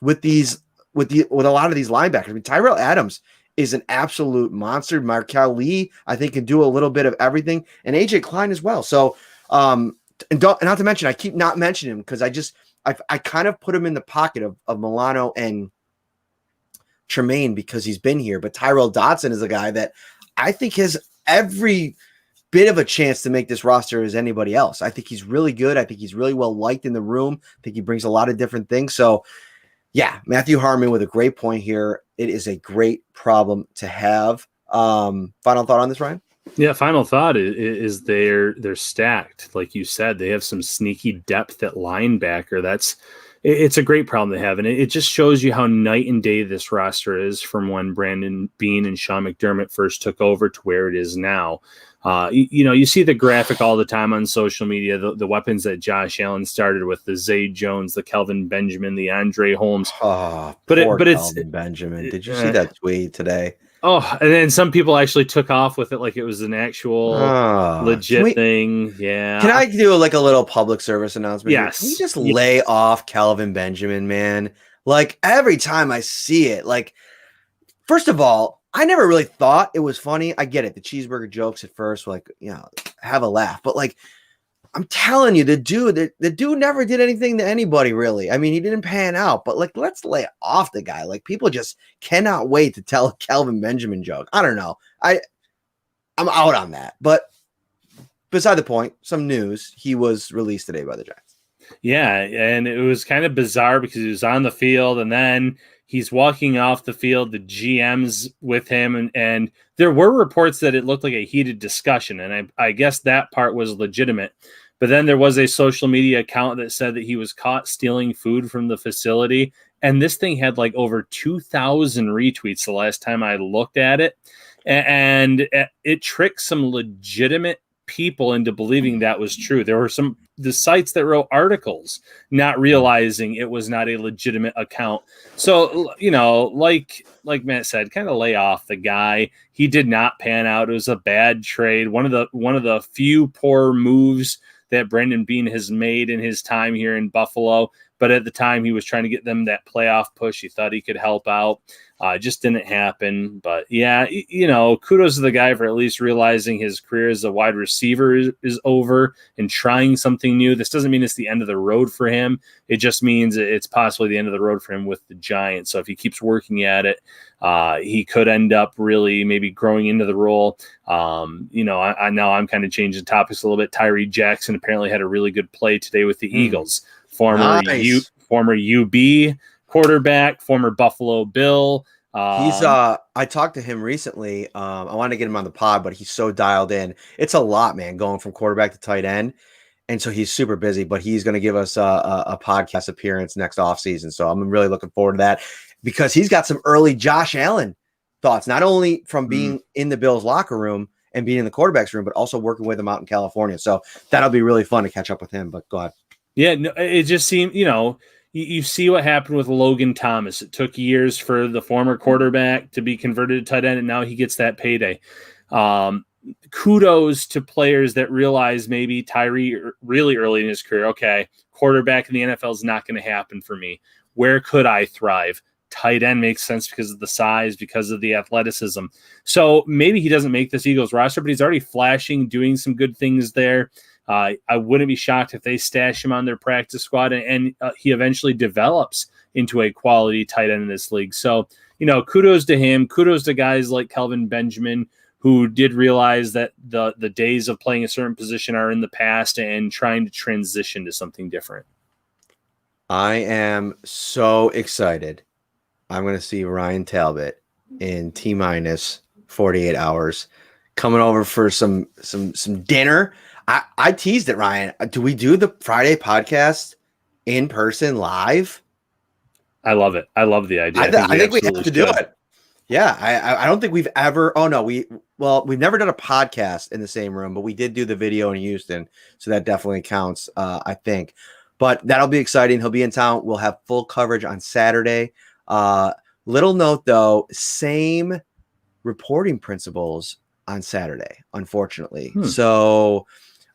with a lot of these linebackers. I mean, Tyrell Adams is an absolute monster. Markel Lee, I think, can do a little bit of everything, and AJ Klein as well. So, and not to mention, I keep not mentioning him because I kind of put him in the pocket of Milano and Tremaine because he's been here. But Tyrell Dodson is a guy that I think has every bit of a chance to make this roster as anybody else. I think he's really good. I think he's really well liked in the room. I think he brings a lot of different things. So, yeah, Matthew Harmon with a great point here. It is a great problem to have. Final thought on this, Ryan? Yeah, final thought is they're stacked. Like you said, they have some sneaky depth at linebacker. It's a great problem to have, and it just shows you how night and day this roster is from when Brandon Bean and Sean McDermott first took over to where it is now. You see the graphic all the time on social media, the weapons that Josh Allen started with, the Zay Jones, the Kelvin Benjamin, the Andre Holmes. Oh, but it's Kelvin Benjamin. Did you see that tweet today? Oh, and then some people actually took off with it like it was an actual legit thing. Yeah. Can I do a little public service announcement? Yes. Can you just lay off Kelvin Benjamin, man? Like, every time I see it, first of all, I never really thought it was funny. I get it. The cheeseburger jokes at first were have a laugh. But I'm telling you, the dude never did anything to anybody, really. I mean, he didn't pan out, but let's lay off the guy. People just cannot wait to tell a Kelvin Benjamin joke. I don't know. I'm out on that. But beside the point, some news. He was released today by the Giants. Yeah, and it was kind of bizarre because he was on the field and then he's walking off the field, the GM's with him, and there were reports that it looked like a heated discussion, and I guess that part was legitimate. But then there was a social media account that said that he was caught stealing food from the facility And this thing had like over 2,000 retweets the last time I looked at it. And it tricked some legitimate people into believing that was true. There were the sites that wrote articles not realizing it was not a legitimate account. So, like Matt said, kind of lay off the guy. He did not pan out. It was a bad trade. One of the few poor moves that Brandon Beane has made in his time here in Buffalo. But at the time, he was trying to get them that playoff push. He thought he could help out. It just didn't happen. But yeah, kudos to the guy for at least realizing his career as a wide receiver is over and trying something new. This doesn't mean it's the end of the road for him. It just means it's possibly the end of the road for him with the Giants. So if he keeps working at it, he could end up really maybe growing into the role. I now I'm kind of changing topics a little bit. Tyree Jackson apparently had a really good play today with the Eagles. Former UB quarterback, former Buffalo Bill. He's I talked to him recently. I wanted to get him on the pod, but he's so dialed in. It's a lot, man, going from quarterback to tight end. And so he's super busy, but he's going to give us a podcast appearance next offseason. So I'm really looking forward to that because he's got some early Josh Allen thoughts, not only from being in the Bills locker room and being in the quarterback's room, but also working with him out in California. So that'll be really fun to catch up with him, but go ahead. Yeah, no, it just seemed, you see what happened with Logan Thomas. It took years for the former quarterback to be converted to tight end, and now he gets that payday. Kudos to players that realize maybe Tyree really early in his career, okay, quarterback in the NFL is not going to happen for me. Where could I thrive? Tight end makes sense because of the size, because of the athleticism. So maybe he doesn't make this Eagles roster, but he's already flashing, doing some good things there. I wouldn't be shocked if they stash him on their practice squad and he eventually develops into a quality tight end in this league. So, kudos to him. Kudos to guys like Kelvin Benjamin, who did realize that the days of playing a certain position are in the past and trying to transition to something different. I am so excited. I'm going to see Ryan Talbot in T-minus 48 hours coming over for some dinner. I teased it, Ryan. Do we do the Friday podcast in person live? I love it. I love the idea. I think we have to do it. Yeah, I don't think we've ever. Oh no, we've never done a podcast in the same room, but we did do the video in Houston, so that definitely counts. I think, but that'll be exciting. He'll be in town. We'll have full coverage on Saturday. Little note though, same reporting principles on Saturday, unfortunately. So.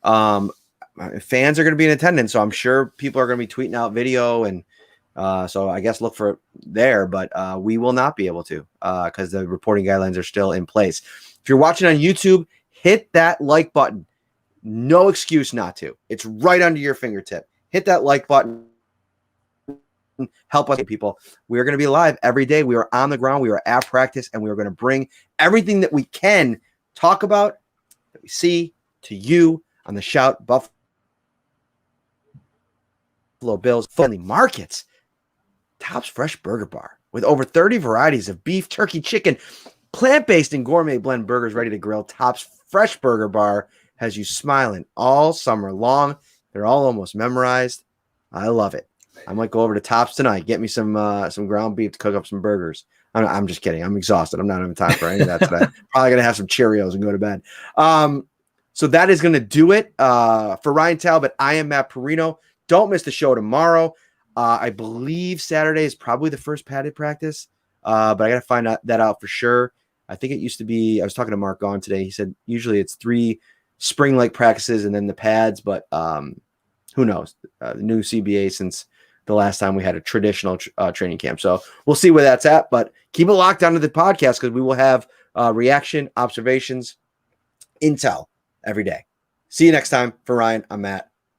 Fans are going to be in attendance, so I'm sure people are going to be tweeting out video, and so I guess look for it there, but we will not be able to because the reporting guidelines are still in place. If you're watching on YouTube, hit that like button. No excuse not to. It's right under your fingertip. Hit that like button. Help us, people. We are going to be live every day. We are on the ground. We are at practice, and we are going to bring everything that we can talk about that we see to you on the Shout Buffalo Bills Friendly Markets. Tops Fresh Burger Bar with over 30 varieties of beef, turkey, chicken, plant-based and gourmet blend burgers ready to grill. Tops Fresh Burger Bar has you smiling all summer long. They're all almost memorized. I love it. I might go over to Tops tonight, get me some ground beef to cook up some burgers. I'm just kidding. I'm exhausted. I'm not having time for any of that today. Probably going to have some Cheerios and go to bed. So that is going to do it for Ryan Talbot. I am Matt Parrino. Don't miss the show tomorrow. I believe Saturday is probably the first padded practice, but I got to find that out for sure. I think it used to be, I was talking to Mark Gaughan today. He said usually it's 3 spring-like practices and then the pads, but who knows? The new CBA since the last time we had a traditional training camp. So we'll see where that's at, but keep it locked onto the podcast because we will have reaction, observations, intel every day. See you next time. For Ryan, I'm Matt.